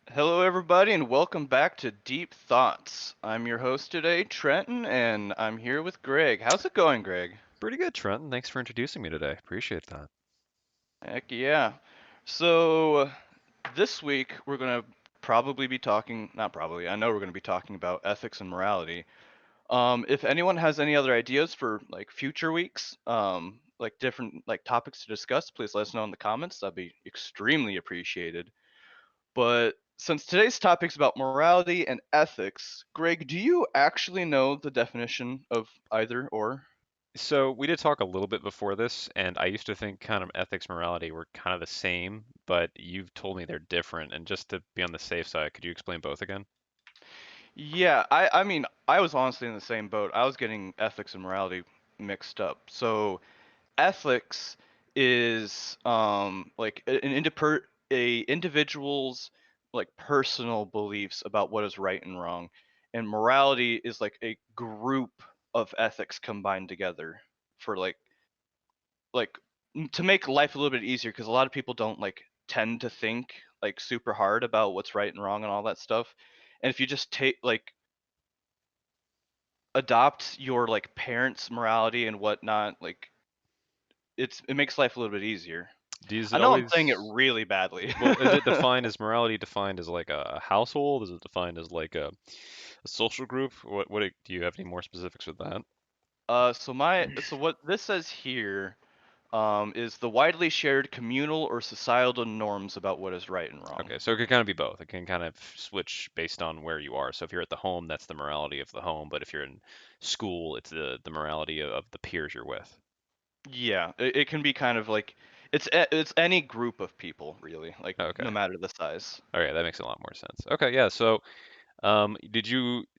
Hello, everybody, and welcome back to Deep Thoughts. I'm your host today, Trenton, and I'm here with Greg. How's it going, Greg? Pretty good, Trenton. Thanks for introducing me today. Appreciate that. Heck yeah. So, this week we're going to probably be talking, not probably, I know we're going to be talking about ethics and morality. If anyone has any other ideas for like future weeks, like different like topics to discuss, please let us know in the comments. That'd be extremely appreciated. But since today's topic is about morality and ethics, Greg, do you actually know the definition of either or? So we did talk a little bit before this, and I used to think kind of ethics, morality were kind of the same, but you've told me they're different. And just to be on the safe side, could you explain both again? Yeah, I mean, I was honestly in the same boat. I was getting ethics and morality mixed up. So, ethics is like a individual's like personal beliefs about what is right and wrong, and morality is like a group of ethics combined together for like to make life a little bit easier because a lot of people don't like tend to think like super hard about what's right and wrong and all that stuff. And if you just take like adopt your like parents' morality and whatnot, like it makes life a little bit easier. Does I it know I'm saying it always, really badly. well, is it defined as morality defined as like a household? Is it defined as like a social group? Do you have any more specifics with that? So what this says here is the widely shared communal or societal norms about what is right and wrong. Okay, so it could kind of be both. It can kind of switch based on where you are. So if you're at the home, that's the morality of the home, but if you're in school, it's the morality of the peers you're with. Yeah, it can be kind of like it's any group of people really, like Okay. no matter the size. Okay, that makes a lot more sense. Okay, yeah. So,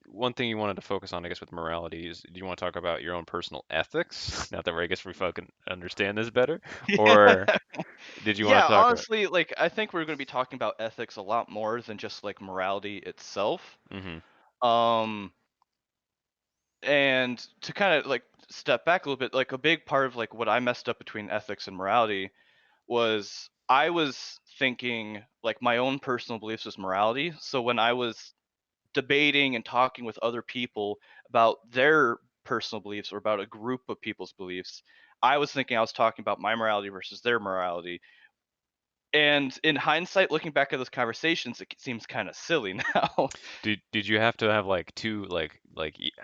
one thing you wanted to focus on, I guess, with morality is, do you want to talk about your own personal ethics? Not that I guess we fucking understand this better, Yeah. or did you want Yeah, to talk about? honestly, like I think we're going to be talking about ethics a lot more than just like morality itself. Hmm. Um and to kind of like step back a little bit, like a big part of like what I messed up between ethics and morality was I was thinking like my own personal beliefs was morality. So when I was debating and talking with other people about their personal beliefs or about a group of people's beliefs, I was thinking I was talking about my morality versus their morality. And in hindsight, looking back at those conversations, it seems kind of silly now. Did you have to have like two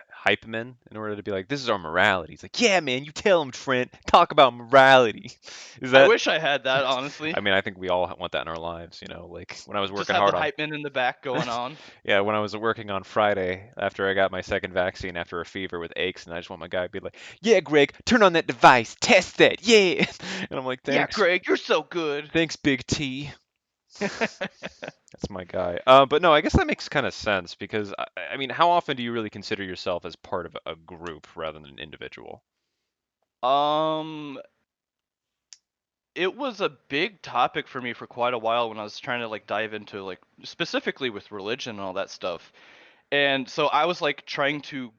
hype men in order to be like, this is our morality? It's like, yeah, man, you tell him, Trent. Talk about morality. Is I that? wish I had that, honestly. I mean, I think we all want that in our lives, Like when I was Just working have the hard on hype man in the back going on. Yeah, when I was working on Friday after I got my second vaccine after a fever with aches, and I just want my guy to be like, "Yeah, Greg, turn on that device, test that, yeah." And I'm like, Yeah, "Thanks, Greg, you're so good. thanks, Big T." That's my guy. But no, I guess that makes kind of sense because I mean, how often do you really consider yourself as part of a group rather than an individual? um, it was a big topic for me for quite a while when I was trying to like dive into like specifically with religion and all that stuff. And so I was like trying to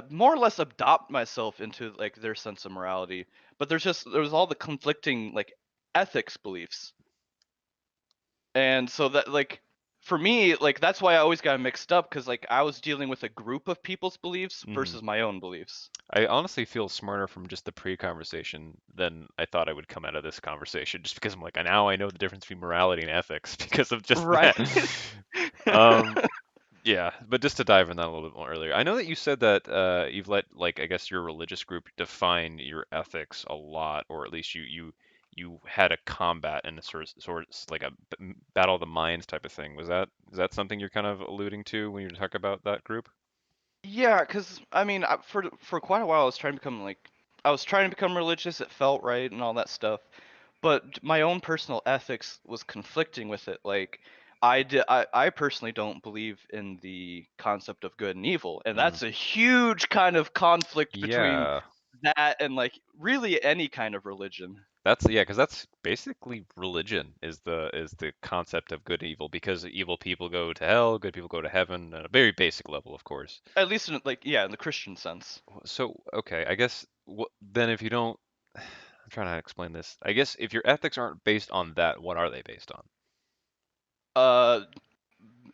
more or less adopt myself into like their sense of morality, but there was all the conflicting like ethics beliefs. And so that like for me, like that's why I always got mixed up because like I was dealing with a group of people's beliefs Hmm. versus my own beliefs. I honestly feel smarter from just the pre-conversation than I thought I would come out of this conversation, just because I'm like, now I know the difference between morality and ethics because of just Right. that. Um, yeah, but just to dive in that a little bit more earlier, I know that you said that you've let, like, I guess your religious group define your ethics a lot, or at least you had a combat and a like a battle of the minds type of thing. Is that something you're kind of alluding to when you talk about that group? Yeah, because I mean, for quite a while, I was trying to become like, I was trying to become religious. It felt right and all that stuff, but my own personal ethics was conflicting with it. Like, I personally don't believe in the concept of good and evil, and Hmm. that's a huge kind of conflict between Yeah, that and like really any kind of religion. that's yeah, because that's basically religion is the concept of good and evil because evil people go to hell, good people go to heaven at a very basic level, of course. At least in like yeah, in the Christian sense. So, okay, I guess then if you don't, I'm trying to explain this. I guess if your ethics aren't based on that, what are they based on? uh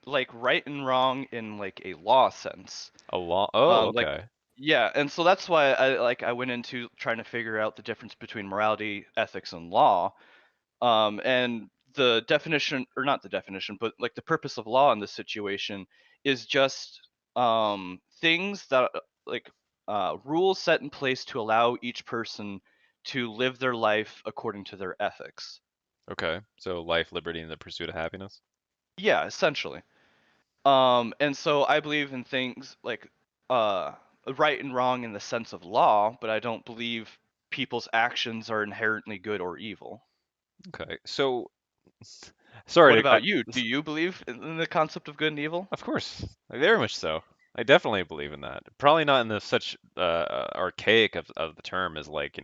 like right and wrong in like a law sense. A law? Oh, Like okay. yeah, and so that's why I went into trying to figure out the difference between morality, ethics, and law. And the definition, or not the definition, but like the purpose of law in this situation is just things that like rules set in place to allow each person to live their life according to their ethics. Okay. So life, liberty, and the pursuit of happiness. Yeah, essentially. And so I believe in things like uh, right and wrong in the sense of law, but I don't believe people's actions are inherently good or evil. Okay. So sorry What to, about you? Do you believe in the concept of good and evil? of course, very much so. I definitely believe in that. Probably not in the such archaic of the term as like,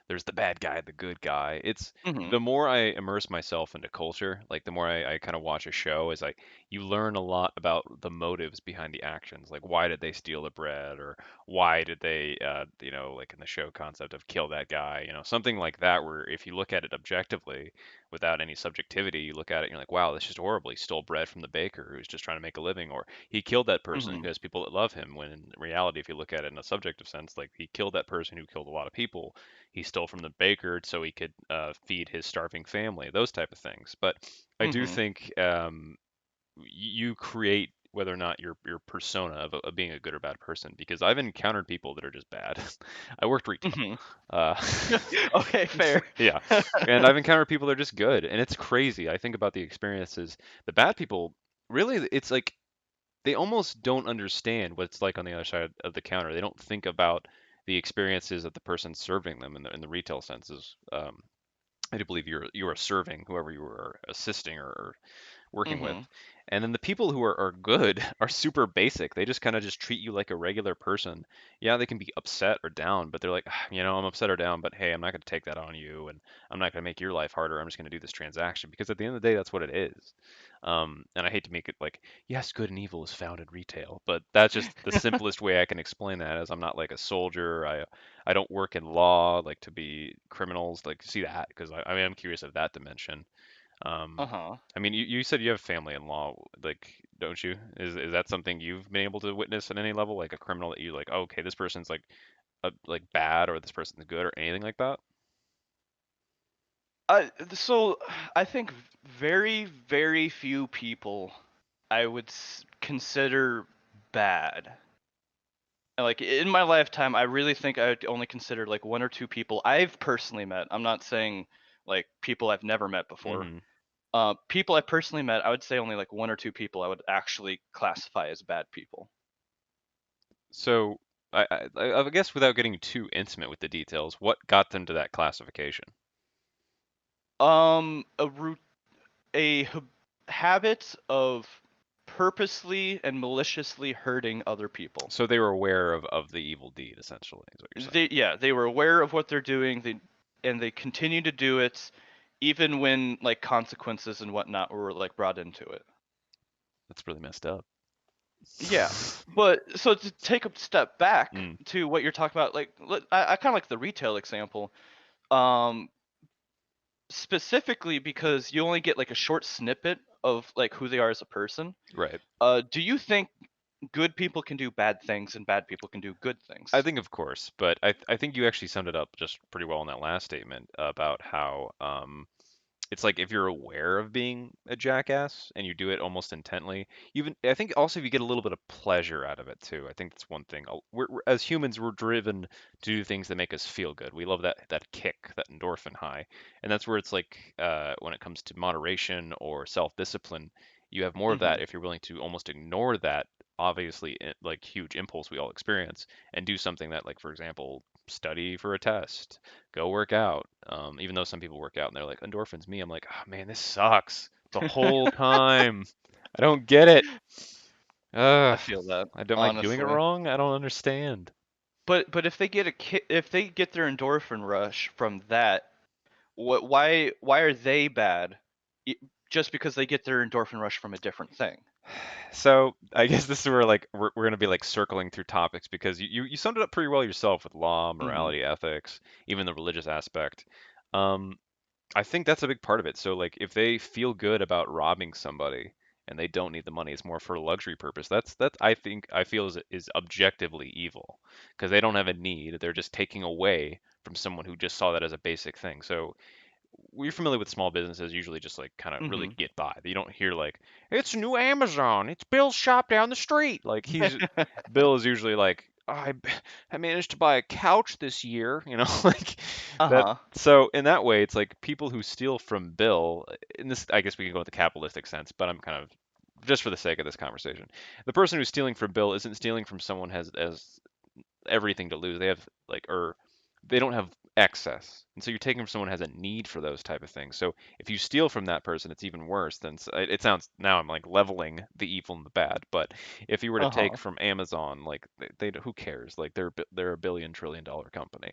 there's the bad guy, the good guy. It's Mhm. the more I immerse myself into culture, like the more I kind of watch a show, is like you learn a lot about the motives behind the actions. Like why did they steal the bread, or why did they, like in the show concept of kill that guy, something like that. Where if you look at it objectively, without any subjectivity, you look at it and you're like, wow, this is horrible. He stole bread from the baker who's just trying to make a living, or he killed that person who Mhm. has people that love him. When in reality, if you look at it in a subjective sense, like he killed that person who killed a lot of people. He stole from the baker so he could feed his starving family, those type of things. But I do Mhm. think you create whether or not your persona of being a good or bad person, because I've encountered people that are just bad. I worked retail. Mhm. Uh, Okay, fair. yeah, and I've encountered people that are just good, and it's crazy. I think about the experiences. The bad people, really, it's like they almost don't understand what it's like on the other side of the counter. They don't think about the experiences of the person serving them in the retail senses. I do believe you are serving whoever you are assisting or working with. Mhm. And then the people who are good are super basic. They just kind of just treat you like a regular person. Yeah, they can be upset or down, but they're like, "Ah, I'm upset or down, but hey, I'm not going to take that on you, and I'm not going to make your life harder. I'm just going to do this transaction," because at the end of the day, that's what it is. And I hate to make it like, yes, good and evil is found in retail, but that's just the simplest way I can explain that. As I'm not like a soldier. I don't work in law like to be criminals like see that, because I am curious of that dimension. um, Uh-huh. I mean, you said you have family in law, like, don't you? Is that something you've been able to witness at any level, like a criminal that you like, oh, okay, this person's like bad, or this person's good, or anything like that? So I think very, very few people I would consider bad. And, like in my lifetime, I really think I would only consider like one or two people I've personally met. I'm not saying like people I've never met before. Hmm. People I personally met, I would say only like one or two people I would actually classify as bad people. So I guess without getting too intimate with the details, what got them to that classification? A habit of purposely and maliciously hurting other people. So they were aware of the evil deed, essentially, is what you're saying. They were aware of what they're doing. They continue to do it, even when like consequences and whatnot were like brought into it. That's really messed up. Yeah, but so to take a step back Mm, to what you're talking about, like I kind of like the retail example, um, specifically because you only get like a short snippet of like who they are as a person. right. Do you think good people can do bad things and bad people can do good I things? think, of course, but I think you actually summed it up just pretty well in that last statement about how it's like if you're aware of being a jackass and you do it almost intently, even I think also if you get a little bit of pleasure out of it too. I think that's one thing. As humans, we're driven to do things that make us feel good. We love that kick, that endorphin high, and that's where it's like when it comes to moderation or self-discipline, you have more of that Mhm. if you're willing to almost ignore that obviously like huge impulse we all experience and do something that, like, for example, study for a test, go work out. Even though some people work out and they're like endorphins, me, I'm like, oh man, this sucks the whole time. I don't get it. I Ugh. feel that, Am I doing it honestly. wrong? I don't understand. But if they get if they get their endorphin rush from that, why are they bad? Y- Just because they get their endorphin rush from a different thing. So I guess this is where like we're gonna be like circling through topics, because you summed it up pretty well yourself with law, Mhm. morality, ethics, even the religious aspect. Um, I think that's a big part of it. So like if they feel good about robbing somebody and they don't need the money, it's more for a luxury purpose. That's I think I feel is objectively evil because they don't have a need. They're just taking away from someone who just saw that as a basic thing. So we're familiar with small businesses usually just like kind of really Hmm. get by. You don't hear like it's new Amazon, it's Bill's shop down the street. Like he's Bill is usually like I managed to buy a couch this year, you know, like that. Uh-huh. So in that way, it's like people who steal from Bill. In this, I guess we can go with the capitalistic sense, but I'm kind of just for the sake of this conversation. The person who's stealing from Bill isn't stealing from someone has everything to lose. They have like or they don't have excess. And so you're taking from someone who has a need for those type of things. So if you steal from that person, it's even worse than it sounds now I'm like leveling the evil and the bad. But if you were to take Uh-huh. from Amazon, like they who cares? Like they're a billion-trillion-dollar company.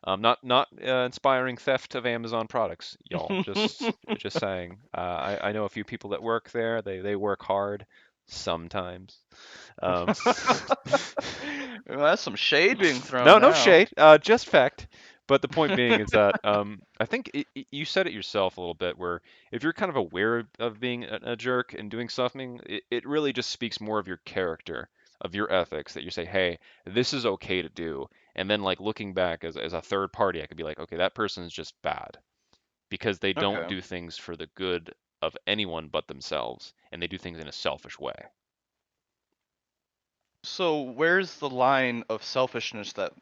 Not inspiring theft of Amazon products, y'all. Just saying. I know a few people that work there. They work hard sometimes. Um, Well, that's some shade being thrown no now. shade, just fact. But the point being is that I think you said it yourself a little bit, where if you're kind of aware of being a jerk and doing something, it really just speaks more of your character, of your ethics, that you say, hey, this is okay to do. And then like looking back as a third party, I could be like, okay, that person is just bad because they don't Okay. do things for the good of anyone but themselves, and they do things in a selfish way. So where's the line of selfishness that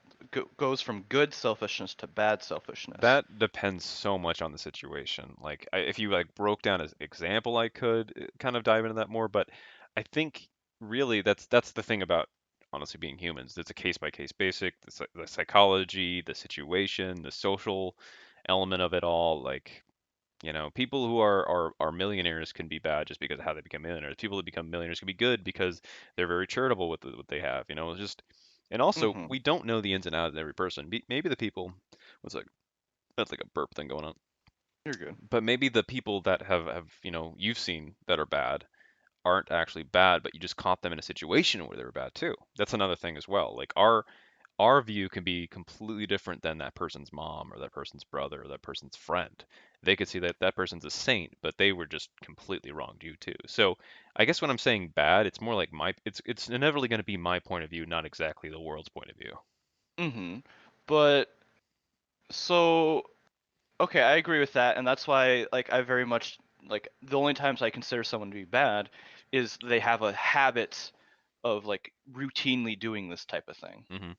goes from good selfishness to bad selfishness? That depends so much on the situation. Like, if you like broke down an example, I could kind of dive into that more. But I think really that's the thing about honestly being humans. It's a case by case basic. The psychology, the situation, the social element of it all. Like, people who are millionaires can be bad just because of how they become millionaires. People who become millionaires can be good because they're very charitable with what they have. It's just and also Mm-hmm. we don't know the ins and outs of every person. Maybe the people. What's that's like a burp thing going on. You're good. But maybe the people that have you've seen that are bad aren't actually bad, but you just caught them in a situation where they were bad too. That's another thing as well. Like our view can be completely different than that person's mom or that person's brother or that person's friend. They could see that that person's a saint, but they were just completely wronged you too. So I guess when I'm saying bad, it's more like it's inevitably going to be my point of view, not exactly the world's point of view. Mm-hmm. But so okay, I agree with that, and that's why like I very much like the only times I consider someone to be bad is they have a habit of like routinely doing this type of thing. Hmm.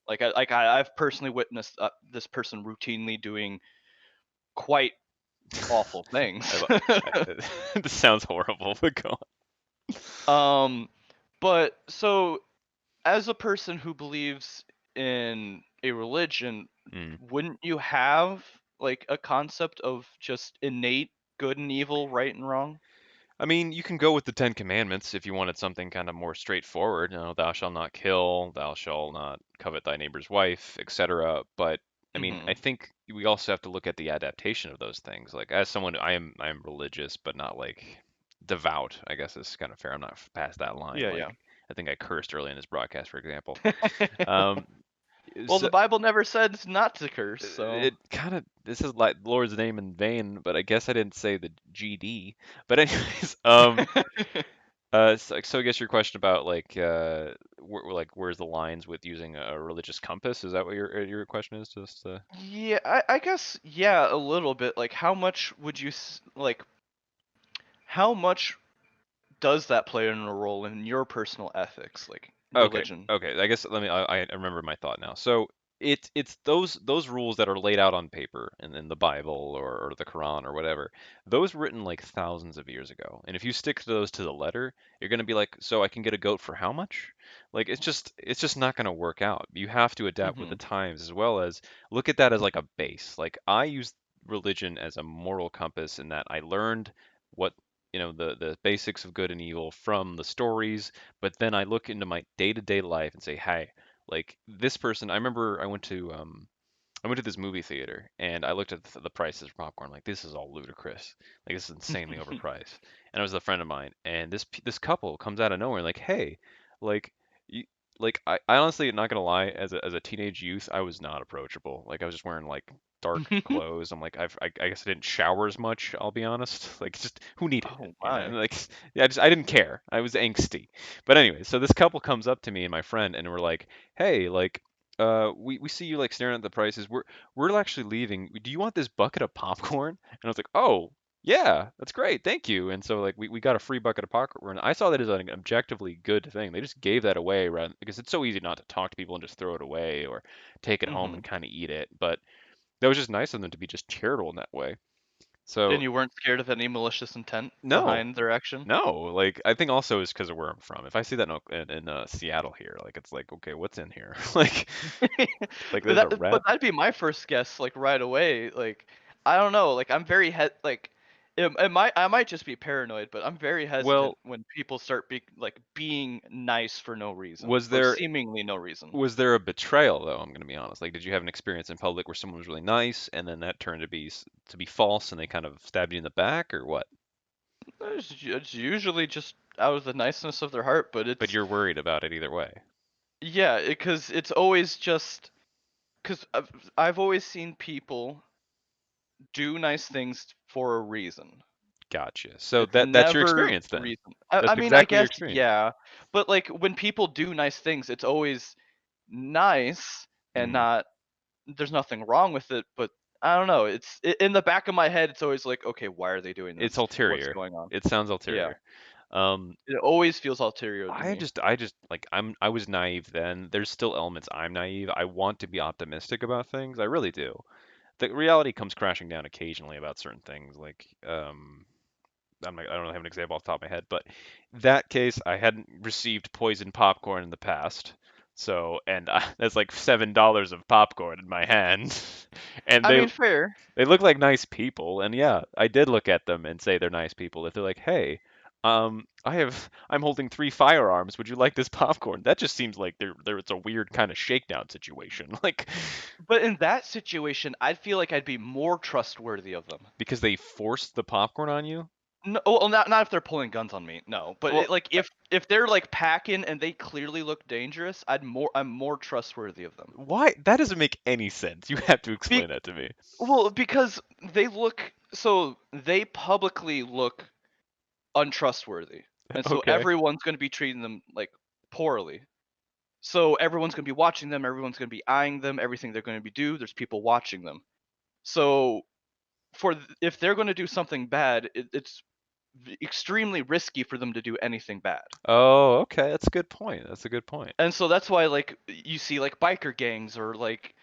I've personally witnessed this person routinely doing quite awful things. I, lo- this sounds horrible, but go um, but so as a person who believes in a religion, on. wouldn't you have like a concept of just innate good and evil, right and wrong? I mean, you can go with the Ten Commandments if you wanted something kind of more straightforward. Thou shalt not kill, thou shalt not covet thy neighbor's wife, etc. But I mean, I Hmm. think we also have to look at the adaptation of those things. Like as someone, I am religious, but not like devout. I guess is kind of fair. I'm not past that line. Yeah, yeah. Like I think I cursed early in this broadcast, for example. Um, Well, so the Bible never says not to curse, so. it kind of this is like Lord's name in vain, but I guess I didn't say the GD. But anyways, so I guess your question about like where's the lines with using a religious compass? Is that what your question is? Just Yeah, I guess yeah, a little bit. Like, how much would you like? How much does that play in a role in your personal ethics, like okay, religion? okay. I guess let me. I remember my thought now. So it's those rules that are laid out on paper in the Bible or the Quran or whatever. Those were written like thousands of years ago. And if you stick to those to the letter, you're gonna be like, so I can get a goat for how much? Like it's just not gonna work out. You have to adapt with the Hmm. times as well as look at that as like a base. Like I use religion as a moral compass in that I learned what the basics of good and evil from the stories, but then I look into my day-to-day life and say, hey, like this person, I remember I went to this movie theater and I looked at the prices for popcorn, like this is all ludicrous, like this is insanely overpriced. And it was a friend of mine, and this couple comes out of nowhere, like, hey, like you, like I honestly, not gonna lie, as a teenage youth, I was not approachable. Like I was just wearing like dark clothes. I'm like, I guess I didn't shower as much. I'll be honest. Like, just who needed it? Oh You know, my. and like, yeah, I didn't care. I was angsty. But anyway, so this couple comes up to me and my friend, and we're like, hey, like, we see you like staring at the prices. We're actually leaving. Do you want this bucket of popcorn? And I was like, oh. Yeah, that's great. Thank you. And so like we got a free bucket of popcorn. I saw that as an objectively good thing. They just gave that away rather because it's so easy not to talk to people and just throw it away or take it home Hmm. and kind of eat it. But that was just nice of them to be just charitable in that way. And So you weren't scared of any malicious intent no, behind their action? no, like I think also is because of where I'm from. If I see that in Seattle here, like it's like okay, what's in here? Like there's a But rat. that'd be my first guess, like right away. Like, I don't know. Like, I'm very like, I might just be paranoid, but I'm very hesitant Well, when people start being nice for no reason was or there seemingly no reason. was there a betrayal though? I'm gonna be honest. Like, did you have an experience in public where someone was really nice and then that turned to be false and they kind of stabbed you in the back or what? It's usually just out of the niceness of their heart, but But it's you're worried about it either way. yeah, because it's always just because I've always seen people do nice things for a reason. Gotcha. So It's that's your never experience then. reason. I That's mean, I exactly your guess experience. yeah, but like when people do nice things, it's always nice and Mm. not. There's nothing wrong with it, but I don't know. In the back of my head. It's always like, okay, why are they doing It's this? What's ulterior. going on? It sounds Yeah, ulterior. Um, it always feels ulterior to me. I just like I was naive then. There's still elements I'm naive. I want to be optimistic about things. I really do. The reality comes crashing down occasionally about certain things. Like I don't have an example off the top of my head, but that case I hadn't received poisoned popcorn in the past. So and that's like $7 of popcorn in my hand, and I mean, fair. they look like nice people, and yeah, I did look at them and say they're nice people. If they're like, "Hey, I'm holding 3 firearms. Would you like this popcorn?" That just seems like it's a weird kind of shakedown situation. Like But in that situation, I'd feel like I'd be more trustworthy of them. because they forced the popcorn on you. No, well, not if they're pulling guns on me. No, but Well, like if they're like packing and they clearly look dangerous, I'm more trustworthy of them. why? That doesn't make any sense. You have to explain Be, that to me. well, because they publicly look untrustworthy, and so Okay. everyone's going to be treating them like poorly. So everyone's going to be watching them. Everyone's going to be eyeing them. Everything they're going to be do. There's people watching them. So if they're going to do something bad, it's extremely risky for them to do anything bad. Oh, okay. That's a good point. That's a good point. And so that's why like you see like biker gangs or like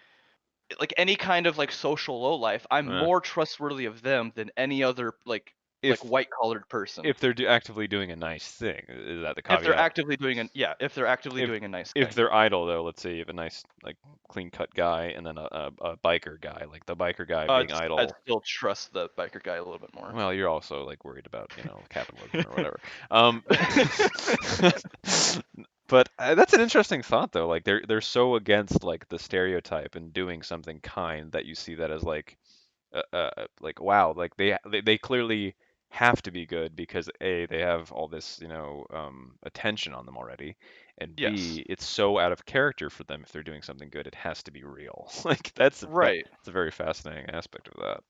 any kind of like social low life, I'm Uh, more trustworthy of them than any other like if white collared person. if they're actively doing a nice thing, is that the If they're caveat? actively doing an yeah, if they're actively if doing a nice if thing. they're idle though, let's say you have a nice like clean cut guy and then a biker guy, like the biker guy being I'd idle. still trust the biker guy a little bit more. Well, you're also like worried about capitalism or whatever. But that's an interesting thought though. Like they're so against like the stereotype and doing something kind that you see that as like wow, like they clearly have to be good because A, they have all this, attention on them already, and Yes. B, it's so out of character for them if they're doing something good, it has to be real. Like Right. that's a very fascinating aspect of that.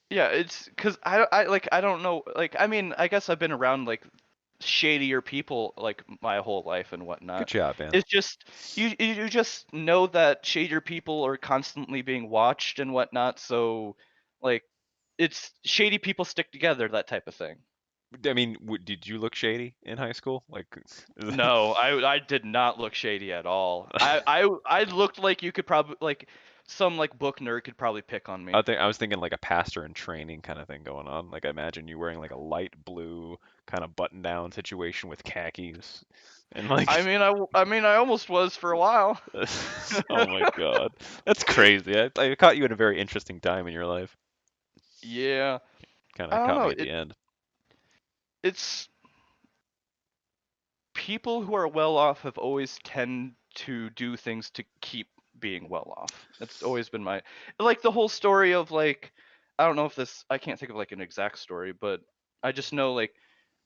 Yeah, it's because I don't know like I mean I guess I've been around like shadier people like my whole life and Good whatnot. job, man. It's just you just know that shadier people are constantly being watched and whatnot, so like it's shady people stick together, that type of thing. I mean, did you look shady in high school? Like, No, I did not look shady at all. I looked like you could probably like some like book nerd could probably pick on me. I was thinking like a pastor in training kind of thing going on. Like I imagine you wearing like a light blue kind of button down situation with khakis and like I mean I almost was for a while. oh my God. That's crazy. I caught you at a very interesting time in your life. Yeah, Kind I of don't caught know. me at the end. It's people who are well off have always tend to do things to keep being well off. That's always been my like the whole story of like I don't know if this I can't think of like an exact story, but I just know like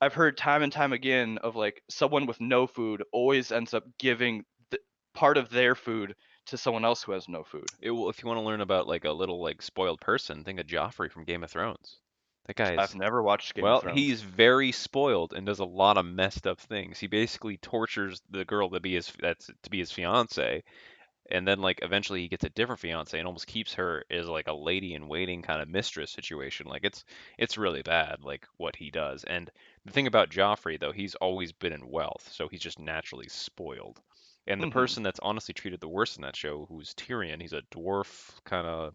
I've heard time and time again of like someone with no food always ends up giving part of their food to someone else who has no food. If you want to learn about like a little like spoiled person, think of Joffrey from Game of Thrones. That guy I've is never watched Game of well, Thrones. he's very spoiled and does a lot of messed up things. He basically tortures the girl to be his fiance, and then like eventually he gets a different fiance and almost keeps her as like a lady in waiting kind of mistress situation. Like it's really bad like what he does. And the thing about Joffrey though, he's always been in wealth, so he's just naturally spoiled. And the Mm-hmm. person that's honestly treated the worst in that show, who's Tyrion, he's a dwarf kind of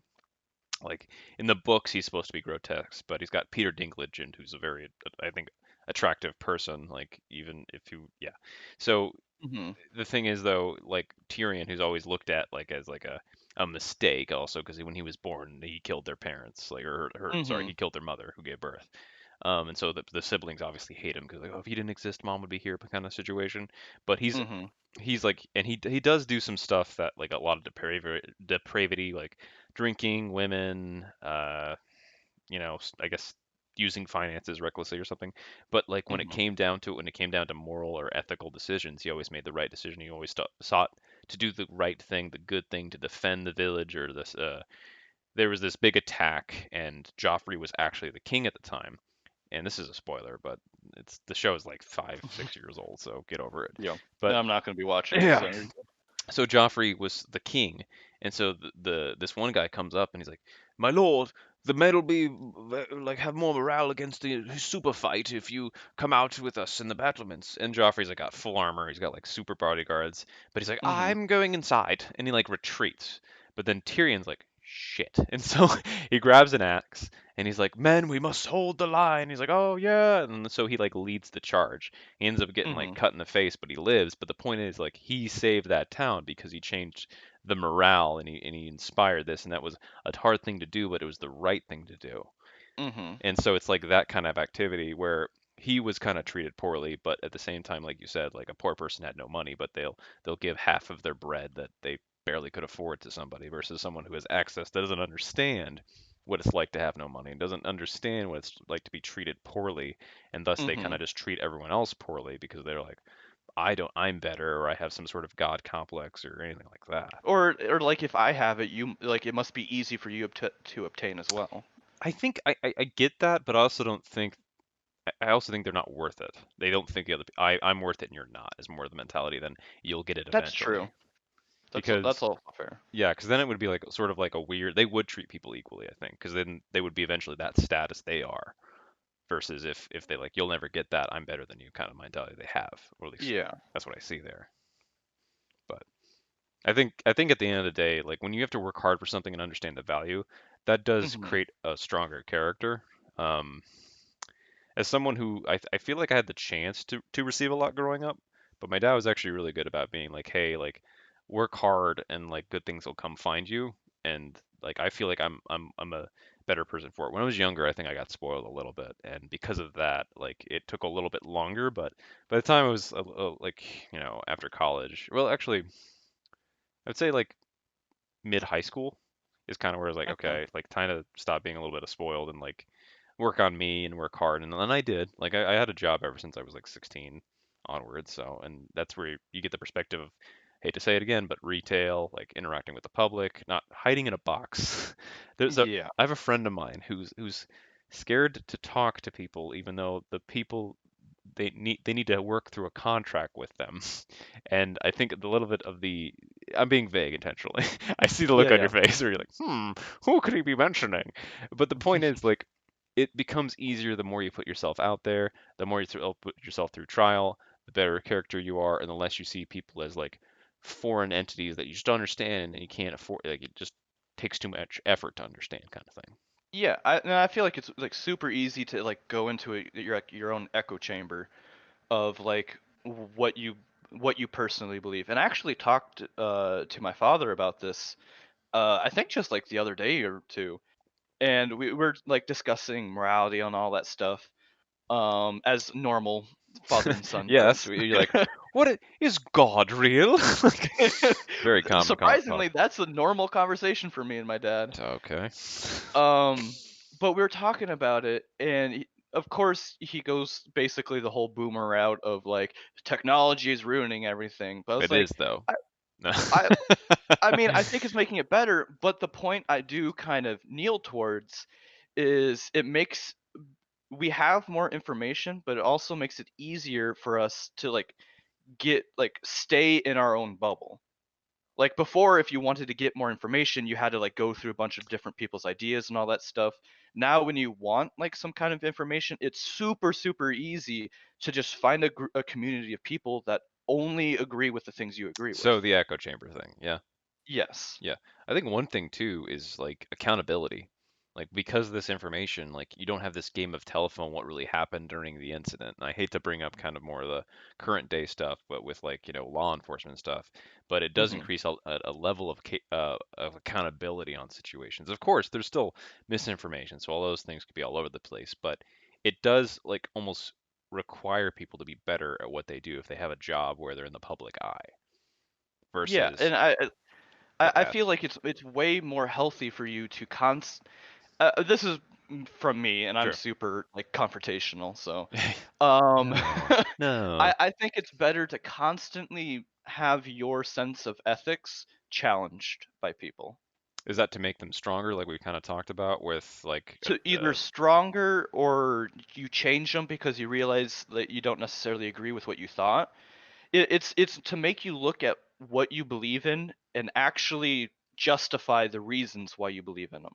like in the books he's supposed to be grotesque, but he's got Peter Dinklage and who's a very I think attractive person like even if you yeah. So Mm-hmm. the thing is though, like Tyrion, who's always looked at like as like a mistake, also because when he was born, he killed their parents, like or her, sorry, Mm-hmm. he killed their mother who gave birth. And so the siblings obviously hate him because like, oh, if he didn't exist, mom would be here, kind of situation. But Mm-hmm. he's like, and he does do some stuff that like a lot of depravity, like drinking, women, I guess using finances recklessly or something. But like when it Mm-hmm. came down to it, when it came down to moral or ethical decisions, he always made the right decision. He always sought to do the right thing, the good thing, to defend the village or this. There was this big attack, and Joffrey was actually the king at the time. And this is a spoiler, but it's the show is like 5, 6 years old, so get over it. Yeah. But I'm not going to be watching it, yeah, so so Joffrey was the king, and so this one guy comes up and he's like, "My lord, the men will be like have more morale against the super fight if you come out with us in the battlements." And Joffrey's like got full armor, he's got like super bodyguards, but he's like, mm-hmm. "I'm going inside," and he like retreats. But then Tyrion's like, "Shit!" And so he grabs an axe and he's like, "Men, we must hold the line." He's like, "Oh yeah," and so he like leads the charge. He ends up getting Mm-hmm. like cut in the face, but he lives. But the point is, like, he saved that town because he changed the morale and he inspired this, and that was a hard thing to do, but it was the right thing to do. Mm-hmm. And so it's like that kind of activity where he was kind of treated poorly, but at the same time, like you said, like a poor person had no money, but they'll give half of their bread that they barely could afford to somebody versus someone who has access that doesn't understand what it's like to have no money and doesn't understand what it's like to be treated poorly, and thus they kind Mm-hmm. of just treat everyone else poorly because they're like, I'm better, or I have some sort of god complex or anything like that. Or like if I have it, you like it must be easy for you to obtain as well. I think I get that, but I also don't think I also think they're not worth it. They don't think the other I'm worth it and you're not is more the mentality than you'll get it That's eventually. true. That's Because all fair. yeah, because then it would be like sort of like a weird. They would treat people equally, I think, because then they would be eventually that status they are. Versus if they like you'll never get that, I'm better than you kind of mentality they have, or at least Yeah. that's what I see there. But I think at the end of the day, like when you have to work hard for something and understand the value, that does Mm-hmm. create a stronger character. Um, as someone who I feel like I had the chance to receive a lot growing up, but my dad was actually really good about being like, hey, like work hard and like good things will come find you. And like I feel like I'm a better person for it. When I was younger, I think I got spoiled a little bit, and because of that, like it took a little bit longer. But by the time I was like after college, well, actually, I'd say like mid high school is kind of where I was like, Okay. okay, like kind of stop being a little bit of spoiled and like work on me and work hard. And then I did. Like I had a job ever since I was like 16 onwards. So, and that's where you get the perspective of, hate to say it again, but retail, like interacting with the public, not hiding in a box. Yeah. I have a friend of mine who's scared to talk to people, even though the people they need to work through a contract with them. And I think a little bit of the I'm being vague intentionally. I see the Yeah. look on Yeah. your face where you're like, who could he be mentioning? But the point is, like, it becomes easier the more you put yourself out there, the more you put yourself through trial, the better a character you are, and the less you see people as like foreign entities that you just don't understand and you can't afford. Like, it just takes too much effort to understand, kind of thing. Yeah. I feel like it's like super easy to like go into your own echo chamber of like what you what you personally believe. And I actually talked to my father about this. I think just like the other day or two, and we were like discussing morality and all that stuff. As normal father and son does. Yes, you're like, is God real? Like, very common Surprisingly, talk. that's a normal conversation for me and my dad. Okay. Um, but we were talking about it, and of course he goes basically the whole boomer route of like technology is ruining everything. But I was It like, is though. I I mean, I think it's making it better, but the point I do kind of kneel towards is it makes we have more information, but it also makes it easier for us to like stay in our own bubble. Like before, if you wanted to get more information, you had to like go through a bunch of different people's ideas and all that stuff. Now, when you want like some kind of information, it's super, super easy to just find a community of people that only agree with the things you agree with. So the echo chamber thing, yeah. Yes. Yeah. I think one thing too is like accountability. Like because of this information, like you don't have this game of telephone what really happened during the incident. And I hate to bring up kind of more of the current day stuff, but with like, law enforcement stuff, but it does Hmm. increase a level of accountability on situations. Of course, there's still misinformation, so all those things could be all over the place, but it does like almost require people to be better at what they do if they have a job where they're in the public eye Yeah, versus and the I bad. feel like it's way more healthy for you to this is from me, and I'm Sure. super like confrontational, so um No, no. I think it's better to constantly have your sense of ethics challenged by people. Is that to make them stronger, like we kind of talked about with like To either stronger or you change them because you realize that you don't necessarily agree with what you thought. It's to make you look at what you believe in and actually justify the reasons why you believe in them.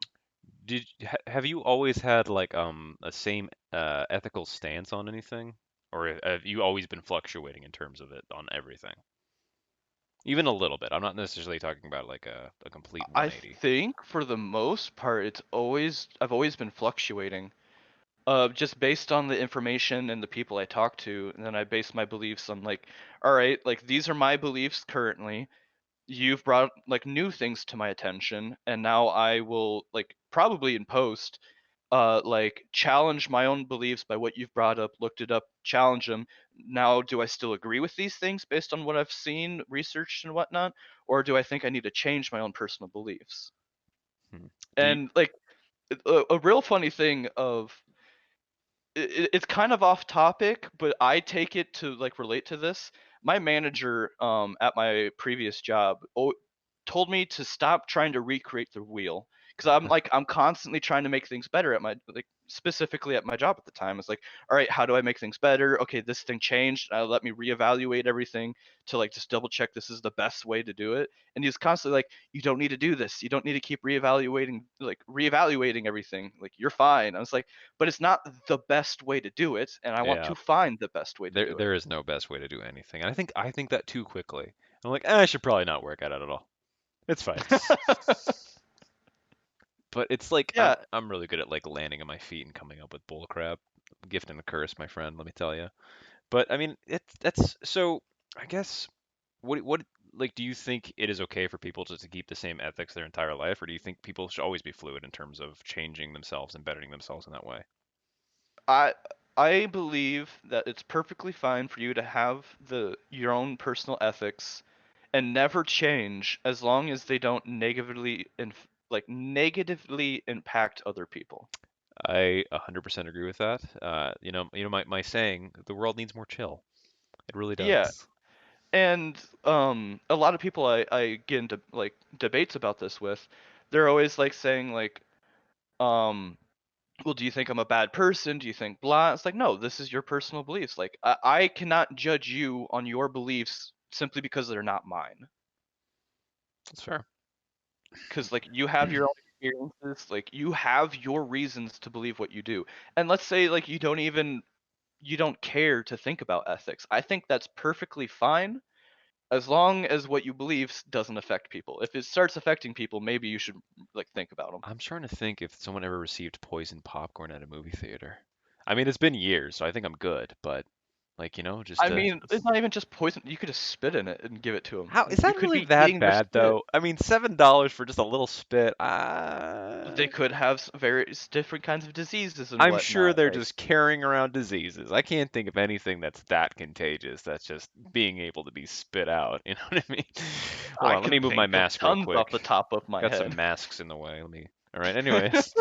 have you always had like a same ethical stance on anything, or have you always been fluctuating in terms of it on everything? Even a little bit. I'm not necessarily talking about like a complete I 180. think for the most part, I've always been fluctuating. Just based on the information and the people I talk to, and then I base my beliefs on like, all right, like these are my beliefs currently. You've brought like new things to my attention, and now I will like probably in post, like challenge my own beliefs by what you've brought up, looked it up, challenge them. Now, do I still agree with these things based on what I've seen, researched, and whatnot, or do I think I need to change my own personal beliefs? Hmm. Do you, And like a real funny thing of it's kind of off topic, but I take it to like relate to this. My manager at my previous job told me to stop trying to recreate the wheel because I'm constantly trying to make things better at my like specifically at my job at the time. It's like, all right, how do I make things better? Okay, this thing changed. Let me reevaluate everything to like just double check this is the best way to do it. And he was constantly like, you don't need to do this. You don't need to keep reevaluating everything. Like you're fine. I was like, but it's not the best way to do it, and I want yeah, to find the best way to there do it. there is no best way to do anything. And I think that too quickly. I'm like, I should probably not work at it at all. It's fine. But it's like I'm Yeah, I'm really good at like landing on my feet and coming up with bull crap. Gift and a curse, my friend, let me tell you. But I mean, that's so. I guess what like do you think it is okay for people just to keep the same ethics their entire life, or do you think people should always be fluid in terms of changing themselves and bettering themselves in that way? I I believe that it's perfectly fine for you to have the your own personal ethics and never change as long as they don't negatively impact other people. I 100% agree with that. My saying, the world needs more chill. It really Yeah, does. and a lot of people I get into like debates about this with, they're always like saying like um well, do you think I'm a bad person? Do you think blah? It's like, no, this is your personal beliefs. Like, I cannot judge you on your beliefs simply because they're not mine. That's fair. Because, like, you have your own experiences. Like, you have your reasons to believe what you do. And let's say, like, you don't care to think about ethics. I think that's perfectly fine as long as what you believe doesn't affect people. If it starts affecting people, maybe you should, like, think about them. I'm trying to think if someone ever received poisoned popcorn at a movie theater. I mean, it's been years, so I think I'm good, but like, I just mean, it's not even just poison. You could just spit in it and give it to them. how is You that could really be that eating their bad spit. though? I mean, $7 for just a little spit. They could have various different kinds of diseases and I'm sure whatnot. they're Like, just carrying around diseases. I can't think of anything that's that contagious. That's just being able to be spit out. You know what I mean? Hold I on, let me can move my think of mask real tons off the quick. top of my Got some head. masks in the way. Let me. All right. Anyways.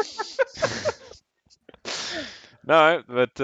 No, but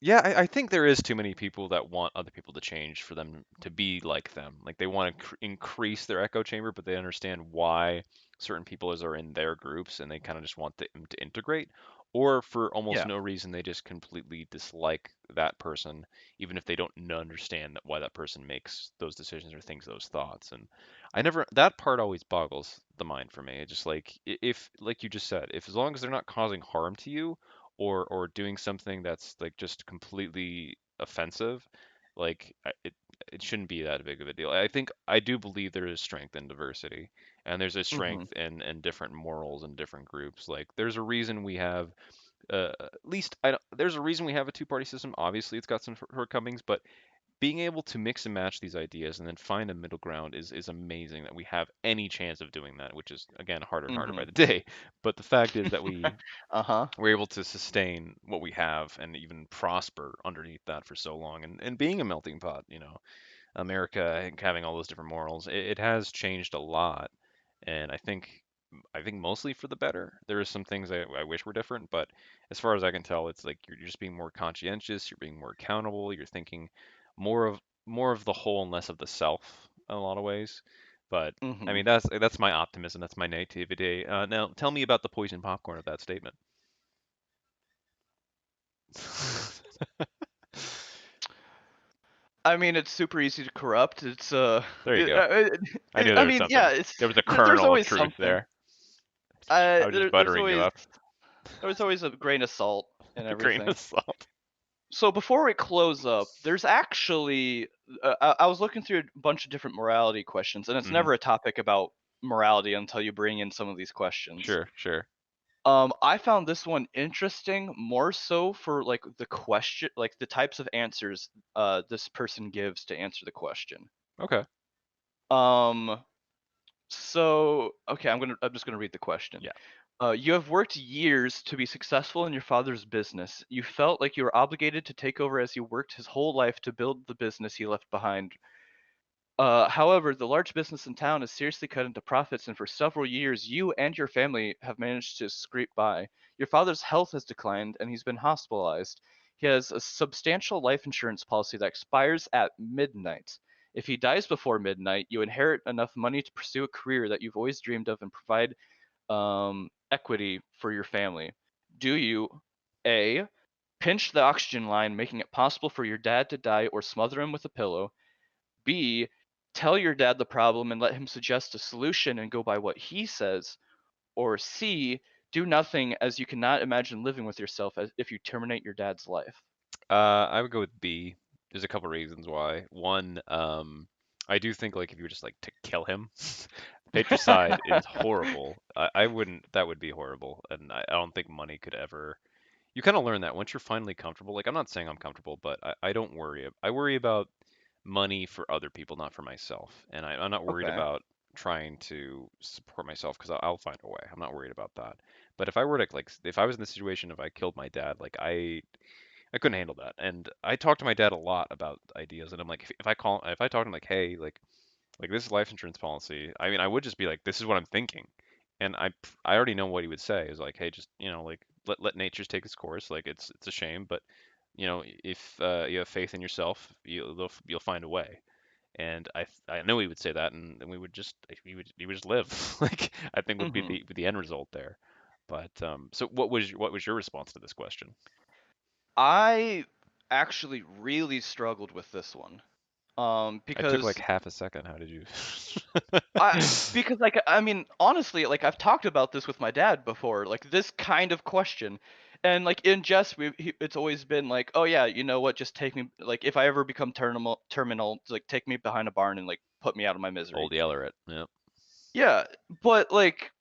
Yeah, I think there is too many people that want other people to change for them to be like them. Like they want to increase their echo chamber, but they understand why certain people are in their groups, and they kind of just want them to integrate. Or for almost Yeah. no reason, they just completely dislike that person, even if they don't understand why that person makes those decisions or thinks those thoughts. And I never, that part always boggles the mind for me. It just like if, like you just said, if as long as they're not causing harm to you or doing something that's like just completely offensive, like it shouldn't be that big of a deal. I think I do believe there is strength in diversity, and there's a Hmm. strength in different morals and different groups. Like there's a reason we have at least I don't, there's a reason we have a two-party system. Obviously, it's got some shortcomings, but being able to mix and match these ideas and then find a middle ground is amazing that we have any chance of doing that, which is again harder and harder by Hmm. the day. But the fact is that Uh-huh. we're able to sustain what we have and even prosper underneath that for so long. And being a melting pot, America having all those different morals, it has changed a lot. And I think mostly for the better. There are some things I wish were different, but as far as I can tell, it's like you're just being more conscientious, you're being more accountable, you're thinking more of more of the whole and less of the self in a lot of ways. But I Hmm. mean, that's my optimism, that's my nativity. Now, tell me about the poison popcorn of that statement. I mean, it's super easy to corrupt. It's There you go. I knew I there was mean, yeah, something. There was a there's kernel of always truth something. there. I was just There's buttering you always up. a grain of salt in A grain everything. of salt. So before we close up, there's actually I was looking through a bunch of different morality questions, and it's Hmm. never a topic about morality until you bring in some of these questions. Sure, sure. I found this one interesting more so for like the question, like the types of answers this person gives to answer the question. Okay. Um, so okay, I'm just gonna read the question. Yeah. You have worked years to be successful in your father's business. You felt like you were obligated to take over as he worked his whole life to build the business he left behind. However, the large business in town has seriously cut into profits, and for several years, you and your family have managed to scrape by. Your father's health has declined, and he's been hospitalized. He has a substantial life insurance policy that expires at midnight. If he dies before midnight, you inherit enough money to pursue a career that you've always dreamed of and provide equity for your family. Do you A. Pinch the oxygen line, making it possible for your dad to die or smother him with a pillow? B. Tell your dad the problem and let him suggest a solution and go by what he says? Or C. Do nothing as you cannot imagine living with yourself as if you terminate your dad's life. I would go with B. There's a couple reasons why. One, I do think like if you were just like to kill him, patricide is horrible. I wouldn't. That would be horrible, and I don't think money could ever. You kind of learn that once you're finally comfortable. Like I'm not saying I'm comfortable, but I don't worry. I worry about money for other people, not for myself. And I'm not worried Okay. about trying to support myself because I'll find a way. I'm not worried about that. But if I were to like, if I was in the situation if I killed my dad, like I couldn't handle that. And I talked to my dad a lot about ideas, and I'm like, if I talk to him like, hey, like this life insurance policy, I mean, I would just be like, this is what I'm thinking. And I already know what he would say is like, hey, just like let nature take its course. Like it's a shame, but if you have faith in yourself, you'll find a way. And I know he would say that, and we would just he would just live. Like I think would be Hmm. the end result there. But so what was your response to this question? I actually really struggled with this one. I took like Because half a second. How did you? I because like I mean honestly like I've talked about this with my dad before like this kind of question, and like in jest it's always been like, oh yeah, you know what, just take me, like if I ever become terminal, like take me behind a barn and like put me out of my misery. Old Yeller it. Yeah. Yeah, but like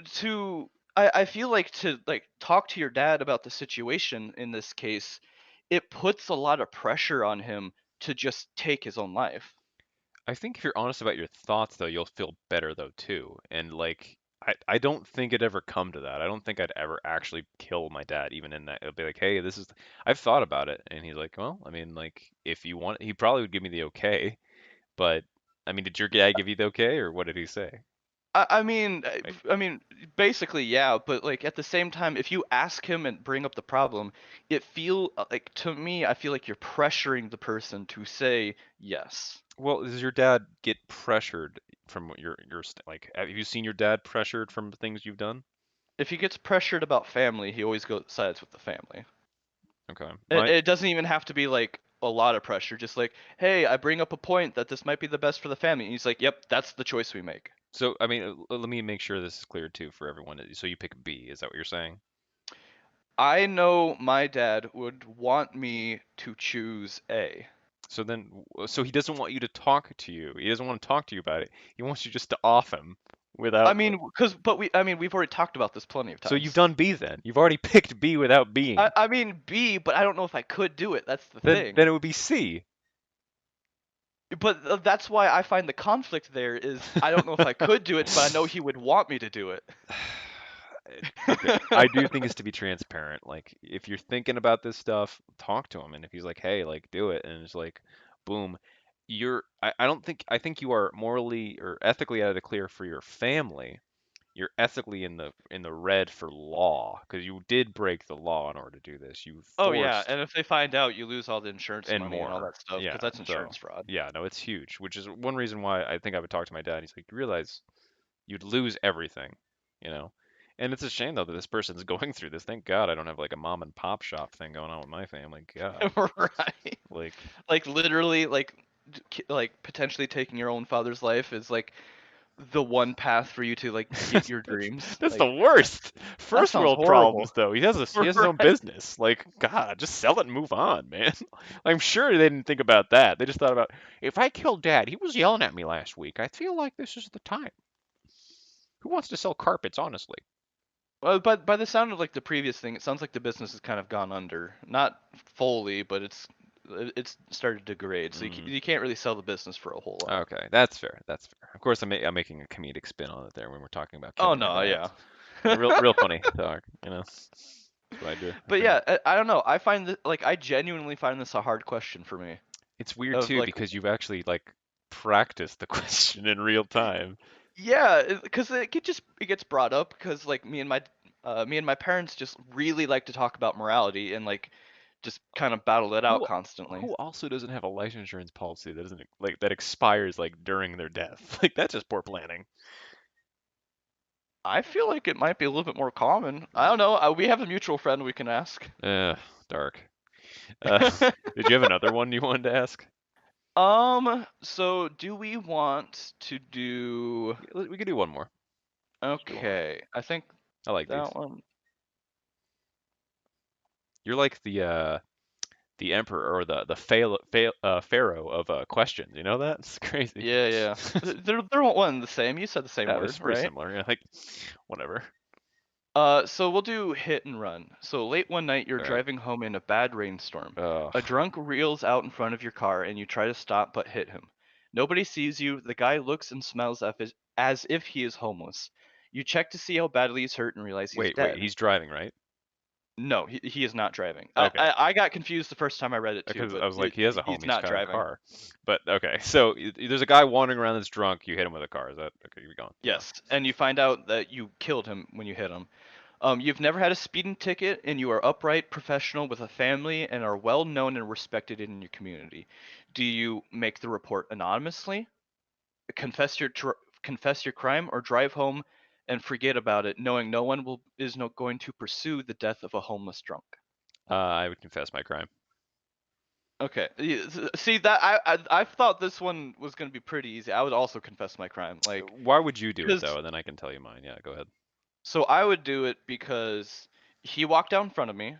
to I feel like to like talk to your dad about the situation in this case, it puts a lot of pressure on him to just take his own life. I think if you're honest about your thoughts, though, you'll feel better though too. And like, I don't think it'd ever come to that. I don't think I'd ever actually kill my dad, even in that. It'll be like, hey, this is. I've thought about it, and he's like, well, I mean, like, if you want, he probably would give me the okay. But I mean, did your dad give you the okay, or what did he say? I mean, Right? I mean, basically, yeah, but like at the same time, if you ask him and bring up the problem, it feel like to me, I feel like you're pressuring the person to say yes. Well, does your dad get pressured from what like? Have you seen your dad pressured from things you've done? If he gets pressured about family, he always goes sides with the family. Okay. It doesn't even have to be like a lot of pressure, just like, hey, I bring up a point that this might be the best for the family. And he's like, yep, that's the choice we make. So, I mean, let me make sure this is clear too for everyone. So you pick B, is that what you're saying? I know my dad would want me to choose A. So then, so he doesn't want you to talk to you. He doesn't want to talk to you about it. He wants you just to off him I without. mean, I mean, we've already talked about this plenty of So you've times. done B then. You've already picked B without being. I mean B, but I don't know if I could do it. That's the Then thing. it would be C. But that's why I find the conflict there is I don't know if I could do it, but I know he would want me to do it. Okay, I do think it's to be transparent. Like, if you're thinking about this stuff, talk to him. And if he's like, hey, like, do it, and it's like, boom, I don't think, I think you are morally or ethically out of the clear for your family. You're ethically in the red for law because you did break the law in order to do this. You Oh yeah, forced and if they find out, you lose all the insurance and money and all more. that stuff Yeah, because that's so insurance fraud. yeah, no, it's huge, which is one reason why I think I would talk to my dad. He's like, you realize you'd lose everything, you know? And it's a shame though that this person's going through this. Thank God I don't have like a mom and pop shop thing going on with my family. God, Right. like Like literally, like like potentially taking your own father's life is like the one path for you to like get your that's dreams. that's the Like worst. that First sounds world horrible. problems though. He has his own Right. business. Like God, just sell it and move on, man. I'm sure they didn't think about that. They just thought about if I killed Dad, he was yelling at me last week. I feel like this is the time. Who wants to sell carpets, honestly? Well, but by the sound of like the previous thing, it sounds like the business has kind of gone under. Not fully, but it's started to degrade. So Mm, you can't really sell the business for a whole lot. okay, that's fair. That's fair. Of course, I'm making a comedic spin on it there when we're talking about Oh killing our no, yeah. dads. Real funny talk, you know. That's what I do. I But think yeah, I don't know. I find that like I genuinely find this a hard question for me. it's weird Of too like, because you've actually like practiced the question in real time. yeah, because it gets brought up because like me and my parents just really like to talk about morality and like just kind of battle it out Who constantly. who also doesn't have a life insurance policy that doesn't like that expires like during their death? Like that's just poor planning. I feel like it might be a little bit more common. I don't know. We have a mutual friend we can ask. Dark. Uh, did you have another one you wanted to ask? So do we want to do? We could do one more. Let's do one more. Okay, I think I like these. that one. You're like the emperor or the pharaoh of questions. You know that? It's crazy. Yeah, yeah. They're one and the same. You said the same That was word, pretty right? similar. Yeah, like whatever. So we'll do hit and run. So late one night, you're All right. driving home in a bad rainstorm. Ugh. A drunk reels out in front of your car, and you try to stop but hit him. Nobody sees you. The guy looks and smells as if he is homeless. You check to see how badly he's hurt and realize he's Wait. dead. He's driving, right? No, he is not driving. Okay. I got confused the first time I read it too, Because but I was like, he has a he's homie's not got a driving. car. But okay. So there's a guy wandering around that's drunk. You hit him with a car. Is that okay? Keep going. Keep going. Yes, and you find out that you killed him when you hit him. You've never had a speeding ticket, and you are upright, professional, with a family, and are well known and respected in your community. Do you make the report anonymously, confess your crime, or drive home and forget about it, knowing no one will is no going to pursue the death of a homeless drunk? I would confess my crime. Okay, see that I thought this one was gonna be pretty easy. I would also confess my crime, like Why would you do it because though? And then I can tell you mine. Yeah, go ahead. so I would do it because he walked out in front of me.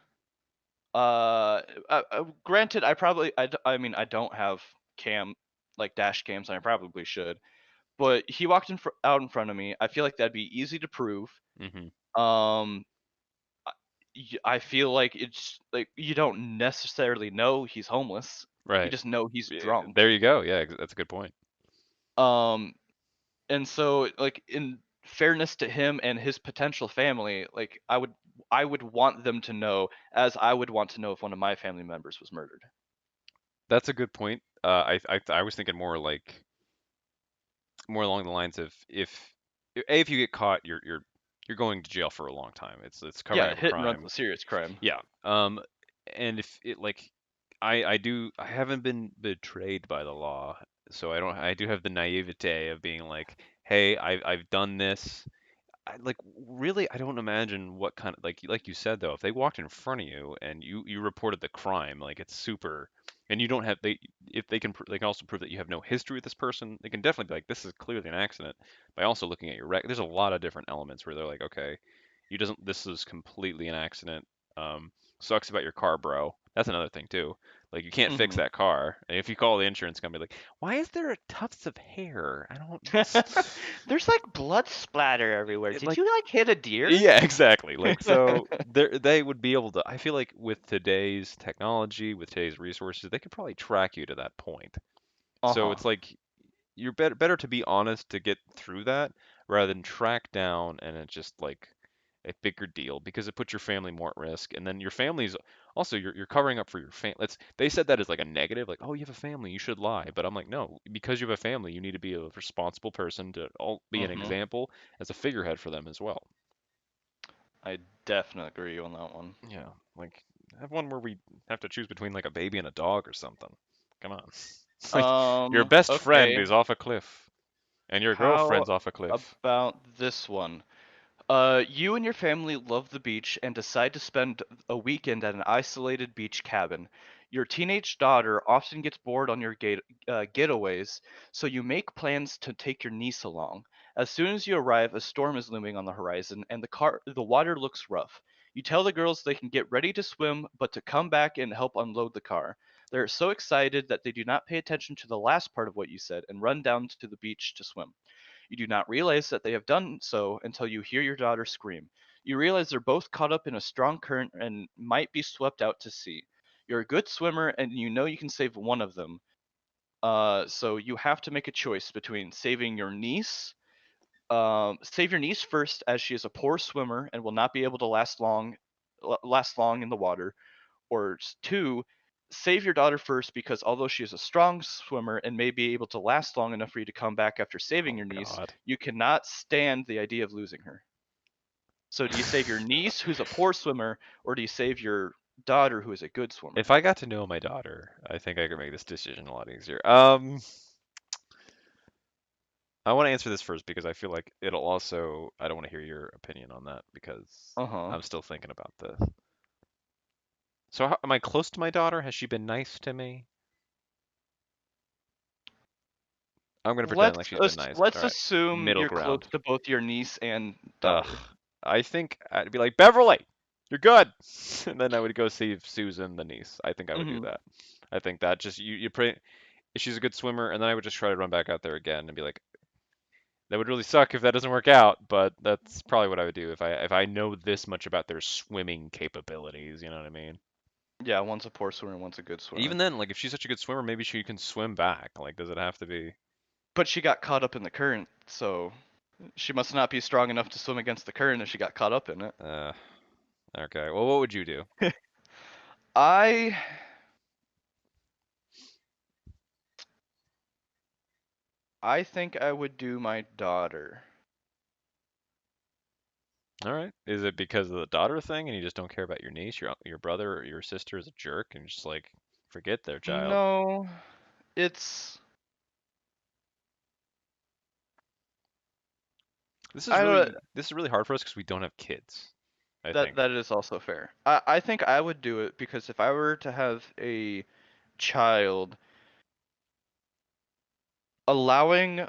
Granted, I mean, I don't have cam like dash cams, and I probably should. But he walked out in front of me. I feel like that'd be easy to prove. Hmm. Um, I feel like it's like you don't necessarily know he's homeless. You Right. just know he's Yeah, drunk. there you go. Yeah, that's a good point. Um, and so like in fairness to him and his potential family, like I would want them to know, as I would want to know if one of my family members was murdered. That's a good point. I was thinking more like more along the lines of if you get caught, you're going to jail for a long time. It's covering Yeah, up a hit and run's crime. a serious crime. Yeah. And if it like I haven't been betrayed by the law, so I do have the naivete of being like, hey, I've done this. Like really, I don't imagine what kind of like you said though, if they walked in front of you and you reported the crime, like it's super, and you don't have they if they can they can also prove that you have no history with this person, they can definitely be like this is clearly an accident by also looking at your rec. There's a lot of different elements where they're like, okay, you doesn't this is completely an accident. Um, sucks about your car, bro. That's another thing too. Like you can't fix Hmm. that car. And if you call the insurance company, like, why is there a tufts of hair? I don't. There's like blood splatter everywhere. Did Like you like hit a deer? yeah, exactly. Like so they would be able to I feel like with today's technology, with today's resources, they could probably track you to that point. So Uh-huh. it's like you're better to be honest to get through that rather than track down and it's just like a bigger deal because it puts your family more at risk and then your family's also you're covering up for your family. They said that as like a negative, like oh you have a family, you should lie. But I'm like no, because you have a family, you need to be a responsible person to all be an Hmm. example as a figurehead for them as well. I definitely agree on that one. Yeah, like have one where we have to choose between like a baby and a dog or something. Come on. It's like your best friend Okay. is off a cliff and your How girlfriend's off a cliff. about this one? You and your family love the beach and decide to spend a weekend at an isolated beach cabin. Your teenage daughter often gets bored on your getaways, so you make plans to take your niece along. As soon as you arrive, a storm is looming on the horizon, and the water looks rough. You tell the girls they can get ready to swim, but to come back and help unload the car. They're so excited that they do not pay attention to the last part of what you said and run down to the beach to swim. You do not realize that they have done so until you hear your daughter scream. You realize they're both caught up in a strong current and might be swept out to sea. You're a good swimmer and you know you can save one of them. So you have to make a choice between saving your niece. Save your niece first, as she is a poor swimmer and will not be able to last long in the water, or two, save your daughter first because although she is a strong swimmer and may be able to last long enough for you to come back after saving Oh your niece, God. you cannot stand the idea of losing her. So do you save your niece, who's a poor swimmer, or do you save your daughter, who is a good swimmer? If I got to know my daughter, I think I could make this decision a lot easier. I want to answer this first because I feel like it'll also I don't want to hear your opinion on that because Uh huh. I'm still thinking about this. So am I close to my daughter? Has she been nice to me? I'm gonna pretend like she's been nice. All Let's right. assume Middle you're close ground. to both your niece and Ugh. daughter. I think I'd be like, Beverly, you're good. And then I would go see Susan, the niece. I think I would do Hmm. that. I think that just you pray she's a good swimmer, and then I would just try to run back out there again and be like, that would really suck if that doesn't work out, but that's probably what I would do if I know this much about their swimming capabilities, you know what I mean? Yeah, one's a poor swimmer, one's a good Even swimmer. then, like if she's such a good swimmer, maybe she can swim back. Like, does it have to be? But she got caught up in the current, so she must not be strong enough to swim against the current if she got caught up in it. Uh, okay. Well, what would you do? I I think I would do my daughter. All right. Is it because of the daughter thing, and you just don't care about your niece, your brother, or your sister is a jerk, and just like forget their child? No, it's I don't This is really hard for us because we don't have kids. I that think. that is also fair. I think I would do it because if I were to have a child, allowing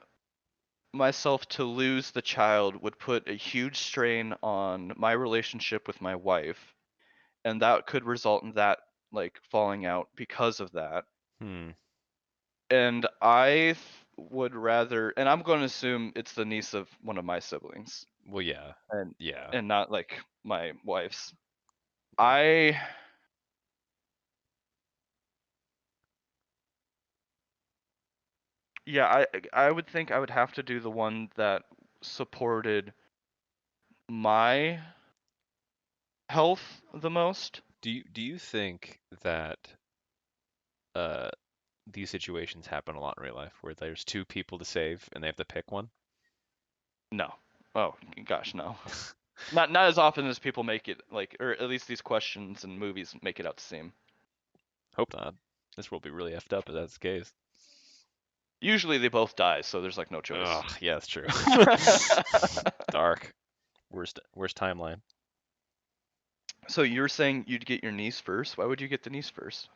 myself to lose the child would put a huge strain on my relationship with my wife, and that could result in that like falling out because of that. Hmm. And would rather, and I'm going to assume it's the niece of one of my siblings, Well, yeah. and Yeah. not like my wife's. I Yeah, I would think I would have to do the one that supported my health the most. Do you think that uh these situations happen a lot in real life where there's two people to save and they have to pick one? No. Oh gosh, no. Not as often as people make it like, or at least these questions and movies make it out to seem. Hope not. This world will be really effed up if that's the case. Usually they both die, so there's like no choice. Ugh, yeah, that's true. Dark. Worst timeline. So you're saying you'd get your niece first? Why would you get the niece first?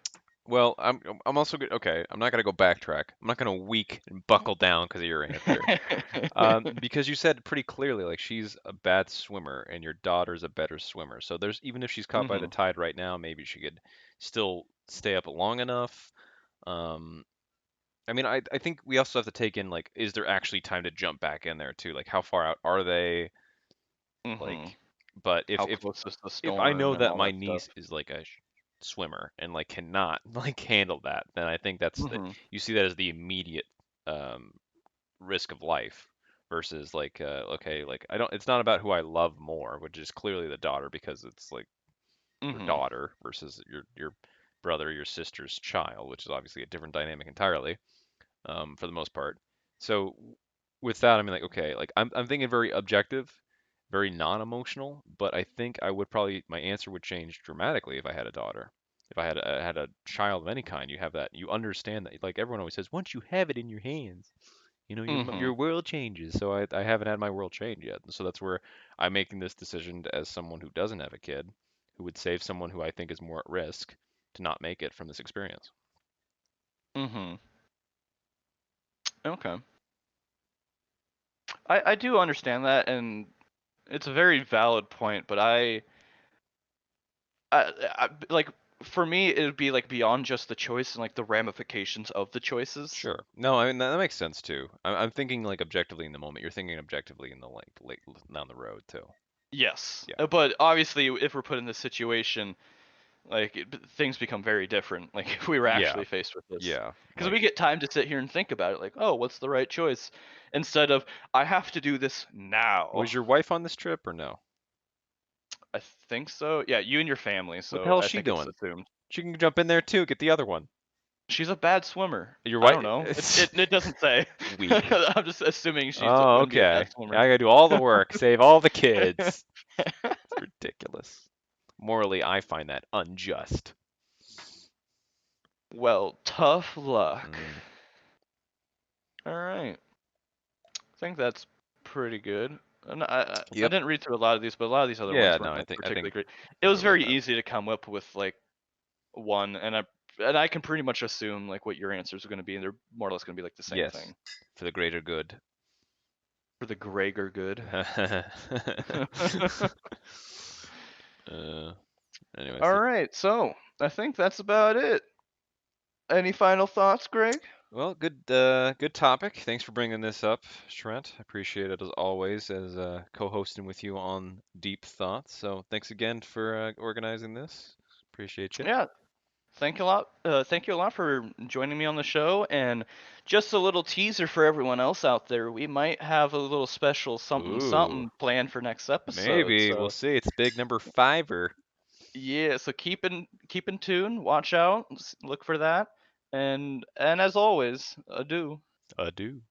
Well, I'm also good. Okay, I'm not gonna go backtrack. I'm not gonna weak and buckle down because of your answer. Because you said pretty clearly, like she's a bad swimmer and your daughter's a better swimmer. So there's even if she's caught by the Mhm. tide right now, maybe she could still stay up long enough. Um, I mean, I think we also have to take in like, is there actually time to jump back in there too? Like, how far out are they? Mhm. Like, but How close is the if I storm know and that all my that stuff? niece is like a swimmer and like cannot like handle that, then I think that's the Mhm. you see that as the immediate um, risk of life versus like okay, like I don't. It's not about who I love more, which is clearly the daughter because it's like your Mhm. daughter versus your brother, your sister's child, which is obviously a different dynamic entirely for the most part. So with that, I mean, like, okay, like I'm thinking very objective, very non-emotional, but I think I would probably my answer would change dramatically if I had a daughter. If I had a child of any kind, you have that, you understand that. Like everyone always says, once you have it in your hands, Mhm. your world changes. So I haven't had my world change yet. So that's where I'm making this decision as someone who doesn't have a kid, who would save someone who I think is more at risk to not make it from this experience. Mhm. Okay. I do understand that, and it's a very valid point, but like for me it would be like beyond just the choice and like the ramifications of the choices. Sure. No, I mean that makes sense too. I'm thinking like objectively in the moment. You're thinking objectively in the like late down the road too. Yes. Yeah. But obviously if we're put in this situation, like things become very different. Like if we were Yeah. actually faced with this. Yeah. Because we Like, get time to sit here and think about it, like, oh, what's the right choice? Instead of, I have to do this now. was your wife on this trip or no? I think so. Yeah, you and your family, What the so hell is I she think it's doing? assumed. She can jump in there too. Get the other one. She's a bad swimmer. Your I wife don't know. It is it, it doesn't say. weak. I'm just assuming she's Oh, gonna be a bad okay. swimmer. I gotta do all the work, save all the kids. It's ridiculous. Morally, I find that unjust. Well, tough luck. Mm. All right. I think that's pretty good. And I Yep. didn't read through a lot of these, but a lot of these other Yeah. ones No, weren't like I think particularly great. I It think was we're about very that. easy to come up with like one, and I can pretty much assume like what your answers are going to be, and they're more or less going to be like the same Yes, thing for the greater good. for the greater good. uh, anyways, All right, so I think that's about it. Any final thoughts, Greg? well, good topic. Thanks for bringing this up, Trent. I appreciate it as always as co-hosting with you on Deep Thoughts. So thanks again for organizing this. Appreciate you. Yeah, thank you a lot. Thank you a lot for joining me on the show. And just a little teaser for everyone else out there: we might have a little special something Ooh, something planned for next episode. maybe we'll So see. It's big number fiver. yeah, so keep in tune. Watch out. Look for that. And as always, adieu. Adieu.